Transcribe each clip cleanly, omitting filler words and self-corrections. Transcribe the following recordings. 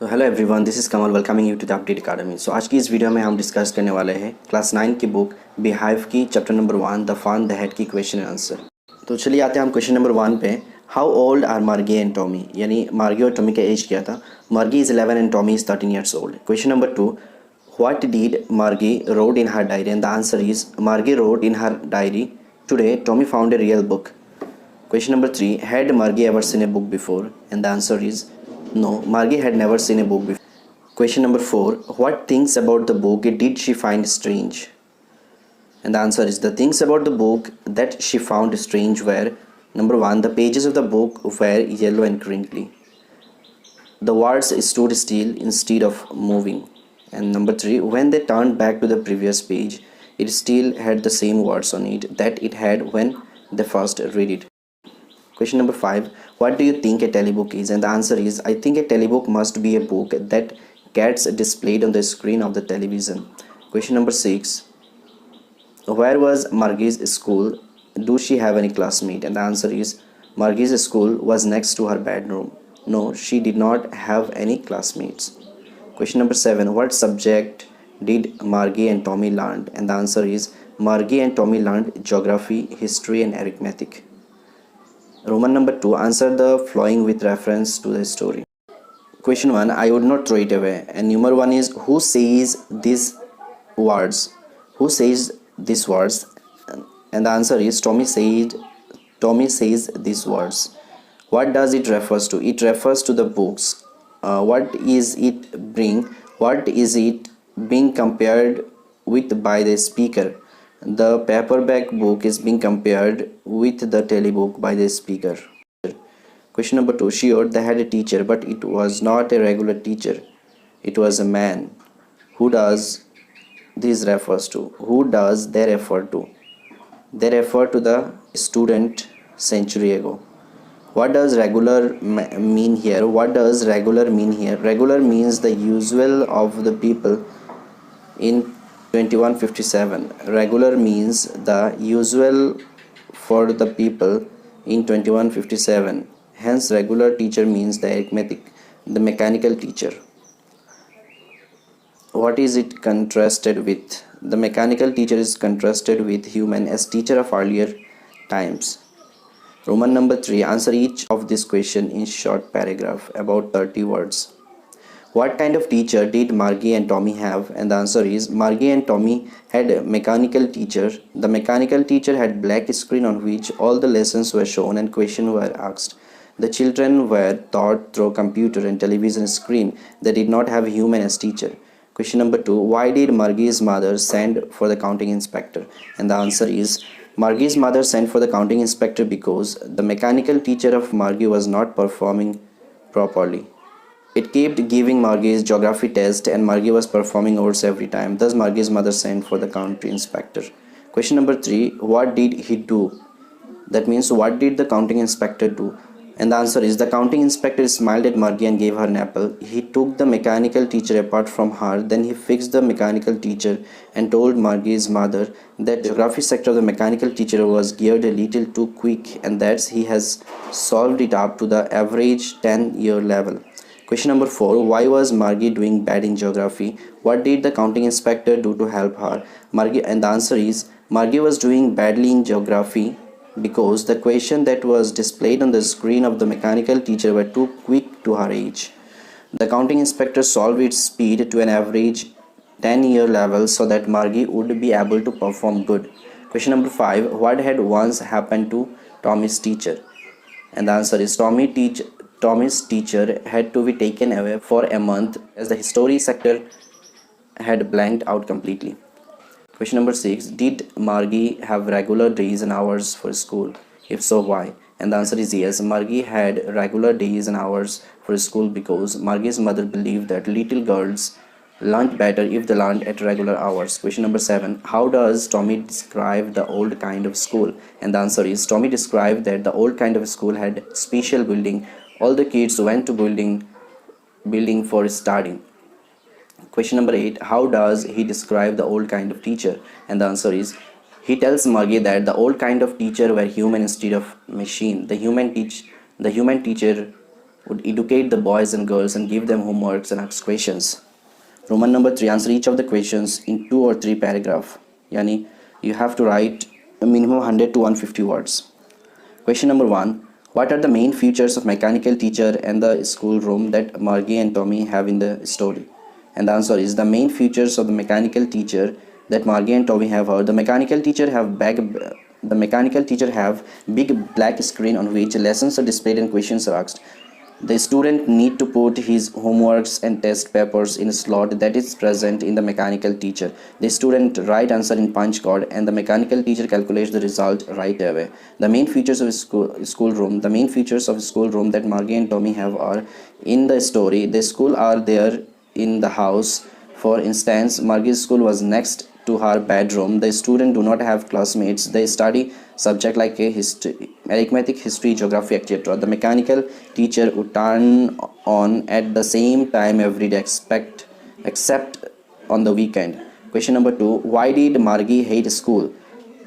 तो hello everyone, this is Kamal welcoming you to the update academy. So आज की इस वीडियो में हम डिस्कस करने वाले हैं क्लास 9 की बुक बिहाइव की chapter number 1 the fun they had की क्वेश्चन एंड आंसर। तो चलिए आते हैं हम क्वेश्चन नंबर 1 पे। How old are Margie and Tommy, यानी मार्गी और टॉमी का एज क्या था। Margie is 11 and Tommy is 13 years old. Question number 2, what did Margie road in her diary and the answer is Margie road in her diary today Tommy found a real book. Question number 3, had Margie ever seen a book before? And the answer is no, Margie had never seen a book before. Question number 4, what things about the book did she find strange? And the answer is the things about the book that she found strange were: number 1, the pages of the book were yellow and crinkly. The words stood still instead of moving. And number 3, when they turned back to the previous page, it still had the same words on it that it had when they first read it. Question number 5, what do you think a telebook is? And the answer is, I think a telebook must be a book that gets displayed on the screen of the television. Question number 6, where was Margie's school? Do she have any classmate? And the answer is, Margie's school was next to her bedroom. No, she did not have any classmates. Question number 7, what subject did Margie and Tommy learn? And the answer is, Margie and Tommy learned geography, history and arithmetic. Roman number 2, answer the following with reference to the story. Question 1, I would not throw it away. And number 1 is, who says these words? Who says these words? And the answer is, Tommy says these words. What does it refers to? It refers to the books. What is it being compared with by the speaker? The paperback book is being compared with the telebook by the speaker. Question number 2, sure, they had a teacher, but it was not a regular teacher. It was a man. Who does this refers to? Who does they refer to? They refer to the student century ago. What does regular mean here? What does regular mean here? Regular means the usual of the people in 2157. Regular means the usual for the people in 2157. Hence, regular teacher means the arithmetic, the mechanical teacher. What is it contrasted with? The mechanical teacher is contrasted with human as teacher of earlier times. Roman number 3, answer each of this question in short paragraph, about 30 words. What kind of teacher did Margie and Tommy have? And the answer is, Margie and Tommy had a mechanical teacher. The mechanical teacher had black screen on which all the lessons were shown and questions were asked. The children were taught through computer and television screen. They did not have human as teacher. Question number 2, why did Margie's mother send for the counting inspector? And the answer is, Margie's mother sent for the counting inspector because the mechanical teacher of Margie was not performing properly. It kept giving Margie's geography test and Margie was performing overs every time. Thus, Margie's mother sent for the counting inspector. Question number 3, what did he do? That means, what did the counting inspector do? And the answer is, the counting inspector smiled at Margie and gave her an apple. He took the mechanical teacher apart from her. Then he fixed the mechanical teacher and told Margie's mother that the geography sector of the mechanical teacher was geared a little too quick and that he has solved it up to the average 10-year level. Question number 4, why was Margie doing bad in geography? What did the counting inspector do to help her? Margie, and the answer is, Margie was doing badly in geography because the question that was displayed on the screen of the mechanical teacher were too quick to her age. The counting inspector solved its speed to an average 10-year level so that Margie would be able to perform good. Question number 5, what had once happened to Tommy's teacher? And the answer is, Tommy's teacher had to be taken away for a month as the history sector had blanked out completely. Question number 6, did Margie have regular days and hours for school? If so, why? And the answer is yes, Margie had regular days and hours for school because Margie's mother believed that little girls learned better if they learned at regular hours. Question number 7, how does Tommy describe the old kind of school? And the answer is, Tommy described that the old kind of school had special building. All the kids went to building for studying. Question number 8, how does he describe the old kind of teacher? And the answer is, he tells Margie that the old kind of teacher were human instead of machine. The human teacher would educate the boys and girls and give them homeworks and ask questions. Roman number 3, answer each of the questions in 2 or 3 paragraph. Yani you have to write a minimum 100 to 150 words. Question number 1, what are the main features of mechanical teacher and the schoolroom that Margie and Tommy have in the story? And the answer is the main features of the mechanical teacher that Margie and Tommy have are the mechanical teacher have big black screen on which lessons are displayed and questions are asked. The student need to put his homeworks and test papers in a slot that is present in the mechanical teacher. The student write answer in punch card and the mechanical teacher calculates the result right away. The main features of schoolroom that Margie and Tommy have are in the story. The school are there in the house. For instance, Margie's school was next to her bedroom. The student do not have classmates. They study subject like a history, arithmetic, history, geography, etc. The mechanical teacher would turn on at the same time every day except on the weekend. Question number 2, why did Margie hate school?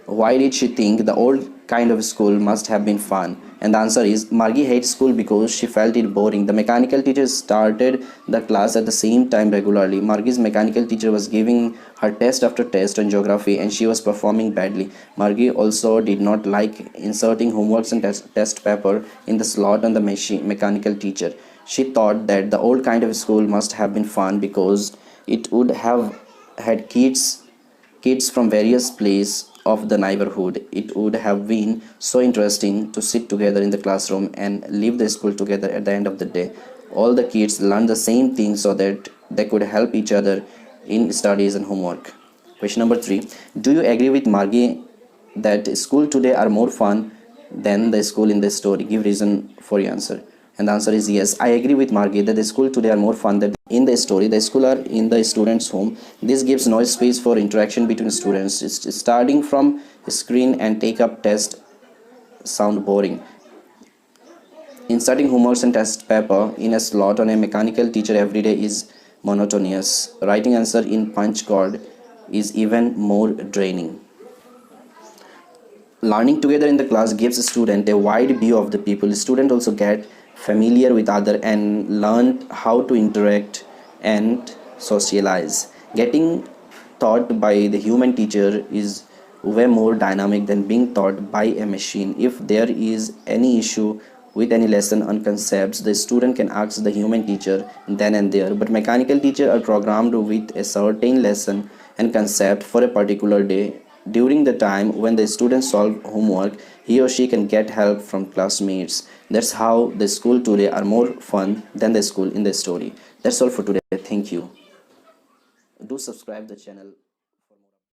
Why did she think the old kind of school must have been fun? And the answer is Margie hated school because she felt it boring. The mechanical teacher started the class at the same time regularly. Margie's mechanical teacher was giving her test after test on geography and she was performing badly. Margie also did not like inserting homeworks and test paper in the slot on the mechanical teacher. She thought that the old kind of school must have been fun because it would have had kids from various places of the neighborhood. It would have been so interesting to sit together in the classroom and leave the school together at the end of the day. All the kids learned the same thing so that they could help each other in studies and homework. Question number 3, do you agree with Margie that school today are more fun than the school in the story? Give reason for your answer. And the answer is yes, I agree with Margie that the school today are more fun than in the story. The school are in the students' home. This gives no space for interaction between students. Starting from screen and take up test sound boring. Inserting homeworks and test paper in a slot on a mechanical teacher every day is monotonous. Writing answer in punch card is even more draining. Learning together in the class gives a student a wide view of the people. Student also get familiar with other and learn how to interact and socialize. Getting taught by the human teacher is way more dynamic than being taught by a machine. If there is any issue with any lesson on concepts, the student can ask the human teacher then and there. But mechanical teachers are programmed with a certain lesson and concept for a particular day. During the time when the student solve homework, he or she can get help from classmates. That's how the school today are more fun than the school in the story. That's all for today. Thank you. Do subscribe the channel.